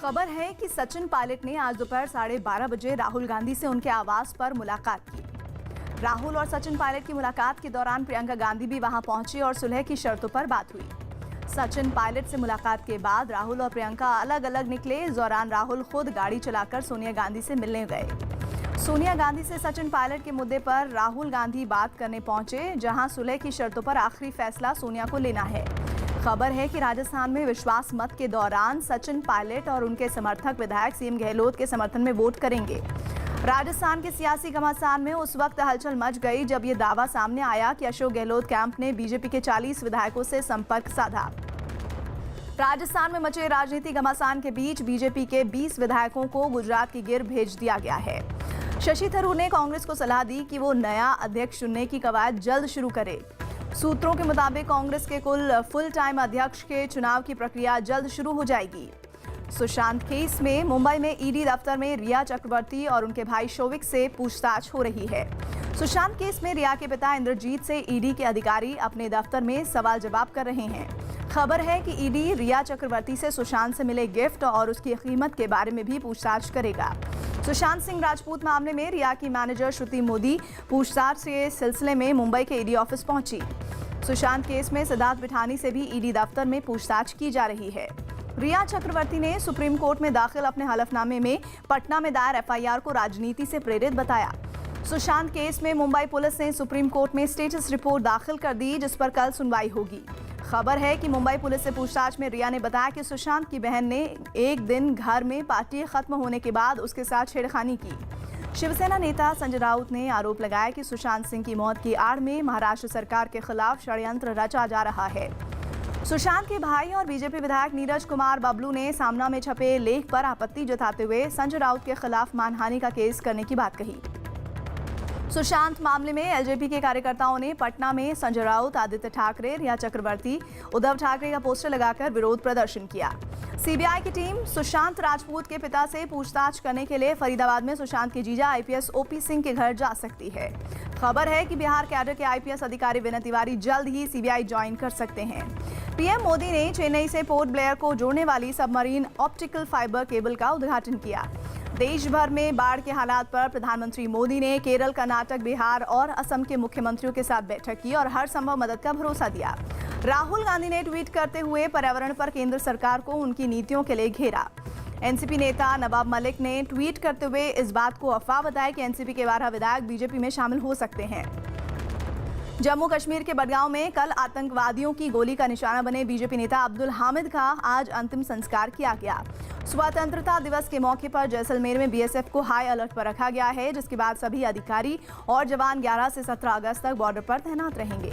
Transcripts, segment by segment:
खबर है कि सचिन पायलट ने आज दोपहर 12:30 बजे राहुल गांधी से उनके आवास पर मुलाकात की। राहुल और सचिन पायलट की मुलाकात के दौरान प्रियंका गांधी भी वहां पहुंची और सुलह की शर्तों पर बात हुई। सचिन पायलट से मुलाकात के बाद राहुल और प्रियंका अलग अलग निकले। इस दौरान राहुल खुद गाड़ी चलाकर सोनिया गांधी से मिलने गए। सोनिया गांधी से सचिन पायलट के मुद्दे पर राहुल गांधी बात करने पहुंचे, जहां सुलह की शर्तों पर आखिरी फैसला सोनिया को लेना है। खबर है कि राजस्थान में विश्वास मत के दौरान सचिन पायलट और उनके समर्थक विधायक सीएम गहलोत के समर्थन में वोट करेंगे। राजस्थान के सियासी घमासान में उस वक्त हलचल मच गई जब ये दावा सामने आया कि अशोक गहलोत कैंप ने बीजेपी के 40 विधायकों से संपर्क साधा। राजस्थान में मचे राजनीतिक घमासान के बीच बीजेपी के 20 विधायकों को गुजरात की गिर भेज दिया गया है। शशि थरूर ने कांग्रेस को सलाह दी कि वो नया अध्यक्ष चुनने की कवायद जल्द शुरू करे। सूत्रों के मुताबिक कांग्रेस के कुल फुल टाइम अध्यक्ष के चुनाव की प्रक्रिया जल्द शुरू हो जाएगी। सुशांत केस में मुंबई में ईडी दफ्तर में रिया चक्रवर्ती और उनके भाई शोविक से पूछताछ हो रही है। सुशांत केस में रिया के पिता इंद्रजीत से ईडी के अधिकारी अपने दफ्तर में सवाल जवाब कर रहे हैं। खबर है कि ईडी रिया चक्रवर्ती से सुशांत से मिले गिफ्ट और उसकी कीमत के बारे में भी पूछताछ करेगा। सुशांत सिंह राजपूत मामले में रिया की मैनेजर श्रुति मोदी पूछताछ के सिलसिले में मुंबई के ईडी ऑफिस पहुंची। सुशांत केस में सिद्धार्थ पिठानी से भी ईडी दफ्तर में पूछताछ की जा रही है। रिया चक्रवर्ती ने सुप्रीम कोर्ट में दाखिल अपने हलफनामे में पटना में दायर एफआईआर को राजनीति से प्रेरित बताया। सुशांत केस में मुंबई पुलिस ने सुप्रीम कोर्ट में स्टेटस रिपोर्ट दाखिल कर दी, जिस पर कल सुनवाई होगी। खबर है कि मुंबई पुलिस से पूछताछ में रिया ने बताया कि सुशांत की बहन ने एक दिन घर में पार्टी खत्म होने के बाद उसके साथ छेड़खानी की। शिवसेना नेता संजय राउत ने आरोप लगाया कि सुशांत सिंह की मौत की आड़ में महाराष्ट्र सरकार के खिलाफ षड्यंत्र रचा जा रहा है। सुशांत के भाई और बीजेपी विधायक नीरज कुमार बबलू ने सामना में छपे लेख पर आपत्ति जताते हुए संजय राउत के खिलाफ मानहानि का केस करने की बात कही। सुशांत मामले में एलजेपी के कार्यकर्ताओं ने पटना में संजय राउत, आदित्य ठाकरे, रिया चक्रवर्ती, उद्धव ठाकरे का पोस्टर लगाकर विरोध प्रदर्शन किया। सीबीआई की टीम सुशांत राजपूत के पिता से पूछताछ करने के लिए फरीदाबाद में सुशांत के जीजा आईपीएस ओपी सिंह के घर जा सकती है। खबर है कि बिहार कैडर के आईपीएस अधिकारी विनय तिवारी जल्द ही सीबीआई ज्वाइन कर सकते हैं। पीएम मोदी ने चेन्नई से पोर्ट ब्लेयर को जोड़ने वाली सबमरीन ऑप्टिकल फाइबर केबल का उद्घाटन किया। देश भर में बाढ़ के हालात पर प्रधानमंत्री मोदी ने केरल, कर्नाटक, बिहार और असम के मुख्यमंत्रियों के साथ बैठक की और हर संभव मदद का भरोसा दिया। राहुल गांधी ने ट्वीट करते हुए पर्यावरण पर केंद्र सरकार को उनकी नीतियों के लिए घेरा। एनसीपी नेता नवाब मलिक ने ट्वीट करते हुए इस बात को अफवाह बताया कि एनसीपी के 12 विधायक बीजेपी में शामिल हो सकते हैं। जम्मू कश्मीर के बडगांव में कल आतंकवादियों की गोली का निशाना बने बीजेपी नेता अब्दुल हामिद का आज अंतिम संस्कार किया गया। स्वतंत्रता दिवस के मौके पर जैसलमेर में बीएसएफ को हाई अलर्ट पर रखा गया है, जिसके बाद सभी अधिकारी और जवान 11 से 17 अगस्त तक बॉर्डर पर तैनात रहेंगे।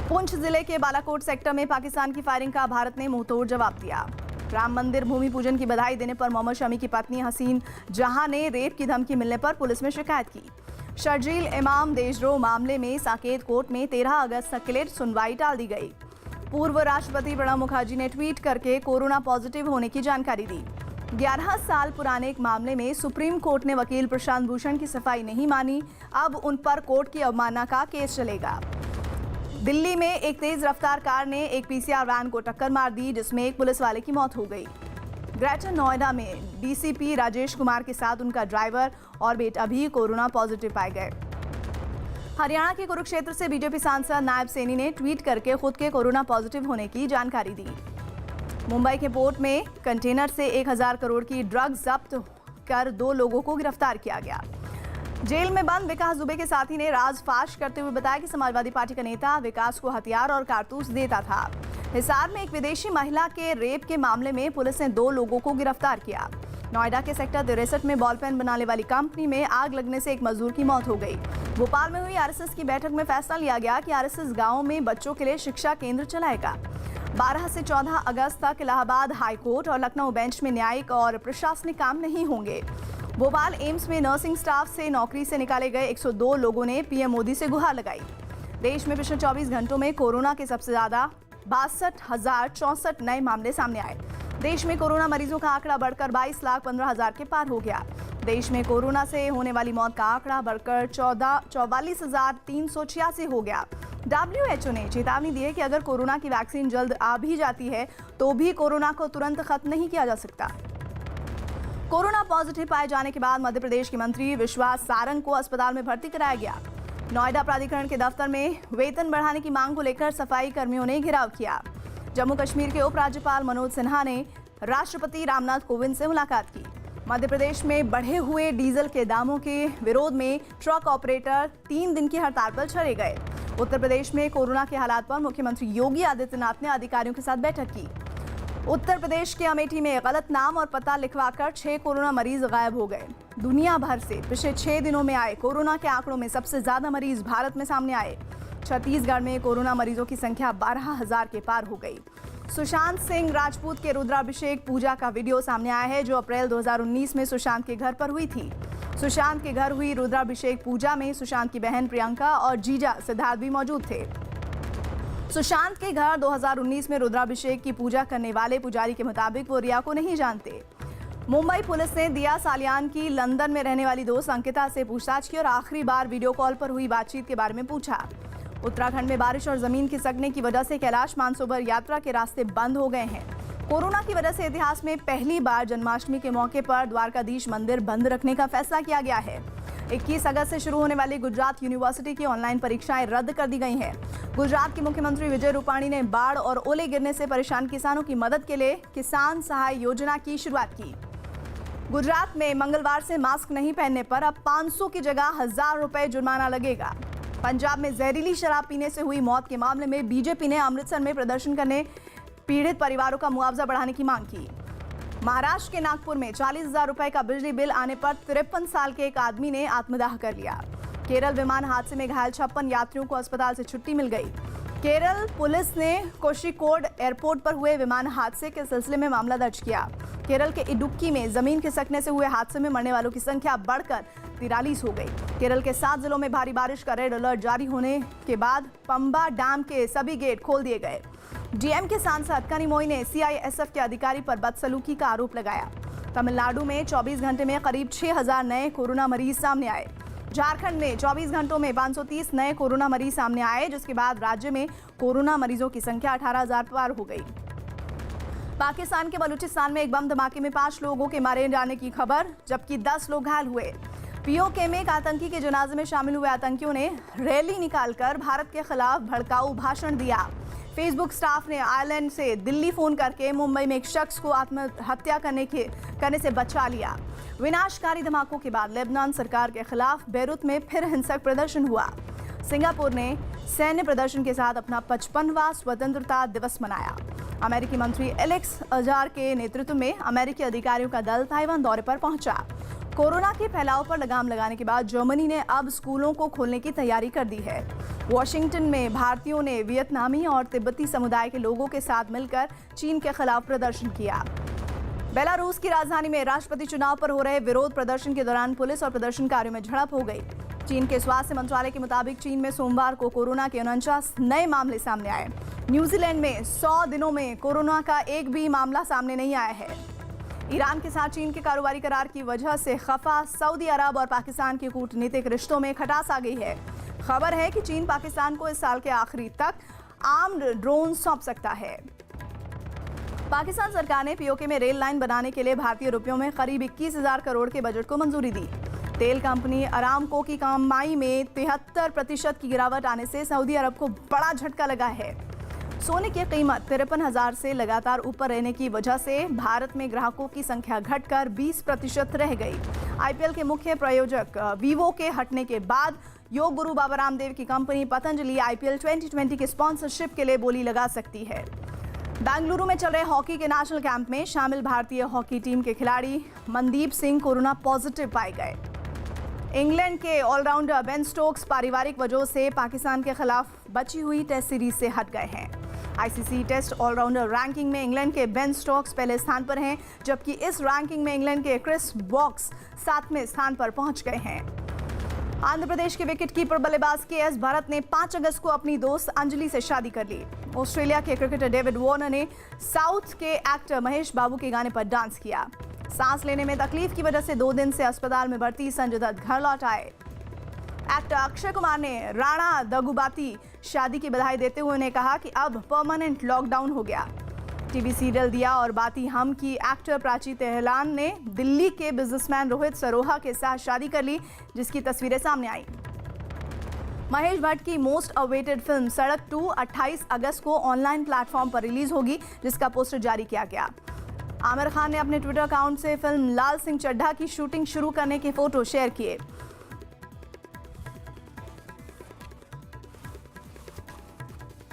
पुंछ जिले के बालाकोट सेक्टर में पाकिस्तान की फायरिंग का भारत ने मुंहतोड़ जवाब दिया। राम मंदिर भूमि पूजन की बधाई देने पर मोहम्मद शमी की पत्नी हसीन जहां ने रेप की धमकी मिलने पर पुलिस में शिकायत की। शर्जील इमाम देशद्रोह मामले में साकेत कोर्ट में 13 अगस्त तक के लिए सुनवाई टाल दी गई। पूर्व राष्ट्रपति प्रणब मुखर्जी ने ट्वीट करके कोरोना पॉजिटिव होने की जानकारी दी। 11 साल पुराने एक मामले में सुप्रीम कोर्ट ने वकील प्रशांत भूषण की सफाई नहीं मानी। अब उन पर कोर्ट की अवमानना का केस चलेगा। दिल्ली में एक तेज रफ्तार कार ने एक पीसीआर वैन को टक्कर मार दी, जिसमें एक पुलिस वाले की मौत हो गई। ग्रेटर नोएडा में डीसीपी राजेश कुमार के साथ उनका ड्राइवर और बेटा भी कोरोना पॉजिटिव पाए गए। हरियाणा के कुरुक्षेत्र से बीजेपी सांसद नायब सैनी ने ट्वीट करके खुद के कोरोना पॉजिटिव होने की जानकारी दी। मुंबई के पोर्ट में कंटेनर से 1000 करोड़ की ड्रग्स जब्त कर 2 लोगों को गिरफ्तार किया गया। जेल में बंद विकास दुबे के साथी ने राज फाश करते हुए बताया कि समाजवादी पार्टी का नेता विकास को हथियार और कारतूस देता था। हिसार में एक विदेशी महिला के रेप के मामले में पुलिस ने 2 लोगों को गिरफ्तार किया। नोएडा के सेक्टर 63 में बॉल पेन बनाने वाली कंपनी में आग लगने से एक मजदूर की मौत हो गई। भोपाल में हुई आरएसएस की बैठक में फैसला लिया गया कि आरएसएस गाँव में बच्चों के लिए शिक्षा केंद्र चलाएगा। 12 से 14 अगस्त तक इलाहाबाद हाईकोर्ट और लखनऊ बेंच में न्यायिक और प्रशासनिक काम नहीं होंगे। भोपाल एम्स में नर्सिंग स्टाफ से नौकरी से निकाले गए 102 लोगों ने पीएम मोदी से गुहार लगाई। देश में पिछले 24 घंटों में कोरोना के सबसे ज्यादा 62,064 नए मामले सामने आए। देश में कोरोना मरीजों का आंकड़ा बढ़कर 22,15,000 के पार हो गया। देश में कोरोना से होने वाली मौत का आंकड़ा बढ़कर 44,386 हो गया। WHO ने चेतावनी दी है कि अगर कोरोना की वैक्सीन जल्द आ भी जाती है तो भी कोरोना को तुरंत खत्म नहीं किया जा सकता। कोरोना पॉजिटिव पाए जाने के बाद मध्य प्रदेश के मंत्री विश्वास सारंग को अस्पताल में भर्ती कराया गया। नोएडा प्राधिकरण के दफ्तर में वेतन बढ़ाने की मांग को लेकर सफाई कर्मियों ने घेराव किया। जम्मू कश्मीर के उपराज्यपाल मनोज सिन्हा ने राष्ट्रपति रामनाथ कोविंद से मुलाकात की। मध्य प्रदेश में बढ़े हुए डीजल के दामों के विरोध में ट्रक ऑपरेटर 3 दिन की हड़ताल पर चले गए। उत्तर प्रदेश में कोरोना के हालात पर मुख्यमंत्री योगी आदित्यनाथ ने अधिकारियों के साथ बैठक की। उत्तर प्रदेश के अमेठी में गलत नाम और पता लिखवाकर 6 कोरोना मरीज गायब हो गए। दुनिया भर से पिछले 6 दिनों में आए कोरोना के आंकड़ों में सबसे ज्यादा मरीज भारत में सामने आए। छत्तीसगढ़ में कोरोना मरीजों की संख्या 12,000 के पार हो गई। सुशांत सिंह राजपूत के रुद्राभिषेक पूजा का वीडियो सामने आया है, जो अप्रैल 2019 में सुशांत के घर पर हुई थी। सुशांत के घर हुई रुद्राभिषेक पूजा में सुशांत की बहन प्रियंका और जीजा सिद्धार्थ भी मौजूद थे। सुशांत के घर 2019 में रुद्राभिषेक की पूजा करने वाले पुजारी के मुताबिक वो रिया को नहीं जानते। मुंबई पुलिस ने दिया सालियान की लंदन में रहने वाली दोस्त अंकिता से पूछताछ की और आखिरी बार वीडियो कॉल पर हुई बातचीत के बारे में पूछा। उत्तराखंड में बारिश और जमीन खिसकने की वजह से कैलाश मानसरोवर यात्रा के रास्ते बंद हो गए हैं। कोरोना की वजह से इतिहास में पहली बार जन्माष्टमी के मौके पर द्वारकाधीश मंदिर बंद रखने का फैसला किया गया है। 21 अगस्त से शुरू होने वाली गुजरात यूनिवर्सिटी की ऑनलाइन परीक्षाएं रद्द कर दी गई हैं। गुजरात के मुख्यमंत्री विजय रूपाणी ने बाढ़ और ओले गिरने से परेशान किसानों की मदद के लिए किसान सहाय योजना की शुरुआत की। गुजरात में मंगलवार से मास्क नहीं पहनने पर अब 500 की जगह 1000 रुपए जुर्माना लगेगा। पंजाब में जहरीली शराब पीने से हुई मौत के मामले में बीजेपी ने अमृतसर में प्रदर्शन करने पीड़ित परिवारों का मुआवजा बढ़ाने की मांग की। महाराष्ट्र के नागपुर में 40,000 रुपए का बिजली बिल आने पर 53 साल के एक आदमी ने आत्मदाह कर लिया। केरल विमान हादसे में घायल 56 यात्रियों को अस्पताल से छुट्टी मिल गई। केरल पुलिस ने कोषिकोड एयरपोर्ट पर हुए विमान हादसे के सिलसिले में मामला दर्ज किया। केरल के इडुक्की में जमीन खिसकने से हुए हादसे में मरने वालों की संख्या बढ़कर 43 हो गई। केरल के 7 जिलों में भारी बारिश का रेड अलर्ट जारी होने के बाद पंबा डैम के सभी गेट खोल दिए गए। डीएम के सांसद कनिमोई ने सीआईएसएफ के अधिकारी पर बदसलूकी का आरोप लगाया। तमिलनाडु में 24 घंटे में करीब 6,000 नए कोरोना मरीज सामने आए। झारखंड में 24 घंटों में 530 नए कोरोना मरीज सामने आए, जिसके बाद राज्य में कोरोना मरीजों की संख्या 18,000 पार हो गई। पाकिस्तान के बलूचिस्तान में एक बम धमाके में 5 लोगों के मारे जाने की खबर, जबकि 10 लोग घायल हुए। पीओके में एक आतंकी के जनाजे में शामिल हुए आतंकियों ने रैली निकालकर भारत के खिलाफ भड़काऊ भाषण दिया। फेसबुक स्टाफ ने आयरलैंड से दिल्ली फोन करके मुंबई में एक शख्स को आत्महत्या करने से बचा लिया। विनाशकारी धमाकों के बाद लेबनान सरकार के खिलाफ बेरूत में फिर हिंसक प्रदर्शन हुआ। सिंगापुर ने सैन्य प्रदर्शन के साथ अपना 55वां स्वतंत्रता दिवस मनाया। अमेरिकी मंत्री एलेक्स अजार के नेतृत्व में अमेरिकी अधिकारियों का दल ताइवान दौरे पर पहुंचा। कोरोना के फैलाव पर लगाम लगाने के बाद जर्मनी ने अब स्कूलों को खोलने की तैयारी कर दी है। वॉशिंगटन में भारतीयों ने वियतनामी और तिब्बती समुदाय के लोगों के साथ मिलकर चीन के खिलाफ प्रदर्शन किया। बेलारूस की राजधानी में राष्ट्रपति चुनाव पर हो रहे विरोध प्रदर्शन के दौरान पुलिस और प्रदर्शनकारियों में झड़प हो गई। चीन के स्वास्थ्य मंत्रालय के मुताबिक चीन में सोमवार को कोरोना के 49 नए मामले सामने आए। न्यूजीलैंड में 100 दिनों में कोरोना का एक भी मामला सामने नहीं आया है। ईरान के साथ चीन के कारोबारी करार की वजह से खफा सऊदी अरब और पाकिस्तान के कूटनीतिक रिश्तों में खटास आ गई है। खबर है कि चीन पाकिस्तान को इस साल के आखिरी तक आर्म्ड ड्रोन सौंप सकता है। पाकिस्तान सरकार ने पीओके में रेल लाइन बनाने के लिए भारतीय रुपयों में करीब 21,000 करोड़ के बजट को मंजूरी दी। तेल कंपनी अरामको की कमाई में 73% की गिरावट आने से सऊदी अरब को बड़ा झटका लगा है। सोने की कीमत 53,000 से लगातार ऊपर रहने की वजह से भारत में ग्राहकों की संख्या घटकर 20% रह गई। आईपीएल के मुख्य प्रायोजक वीवो के हटने के बाद योग गुरु बाबा रामदेव की कंपनी पतंजलि आईपीएल 2020 के स्पॉन्सरशिप के लिए बोली लगा सकती है। बेंगलुरु में चल रहे हॉकी के नेशनल कैंप में शामिल भारतीय हॉकी टीम के खिलाड़ी मनदीप सिंह कोरोना पॉजिटिव पाए गए। इंग्लैंड के ऑलराउंडर बेन स्टोक्स पारिवारिक वजहों से पाकिस्तान के खिलाफ बची हुई टेस्ट सीरीज से हट गए हैं। आईसीसी टेस्ट ऑलराउंडर रैंकिंग में इंग्लैंड के बेन स्टोक्स पहले स्थान पर हैं, जबकि इस रैंकिंग में इंग्लैंड के क्रिस वॉक्स 7वें स्थान पर पहुंच गए हैं। आंध्र प्रदेश के विकेटकीपर बल्लेबाज केएस भरत ने 5 अगस्त को अपनी दोस्त अंजलि से शादी कर ली। ऑस्ट्रेलिया के क्रिकेटर डेविड वार्नर ने साउथ के एक्टर महेश बाबू के गाने पर डांस किया। सांस लेने में तकलीफ की वजह से 2 दिन से अस्पताल में भर्ती संजय दत्त घर लौट आए। एक्टर अक्षय कुमार ने राणा दगुबाती शादी की बधाई देते हुए उन्हें कहा कि अब परमानेंट लॉकडाउन हो गया। टीवी सीरियल दिया और बाती हम की एक्टर प्राची तेहलान ने दिल्ली के बिजनेसमैन रोहित सरोहा के साथ शादी कर ली, जिसकी तस्वीरें सामने आई। महेश भट्ट की मोस्ट अवेटेड फिल्म सड़क 2 28 अगस्त को ऑनलाइन प्लेटफॉर्म पर रिलीज होगी, जिसका पोस्टर जारी किया गया। आमिर खान ने अपने ट्विटर अकाउंट से फिल्म लाल सिंह चड्ढा की शूटिंग शुरू करने के फोटो शेयर किए।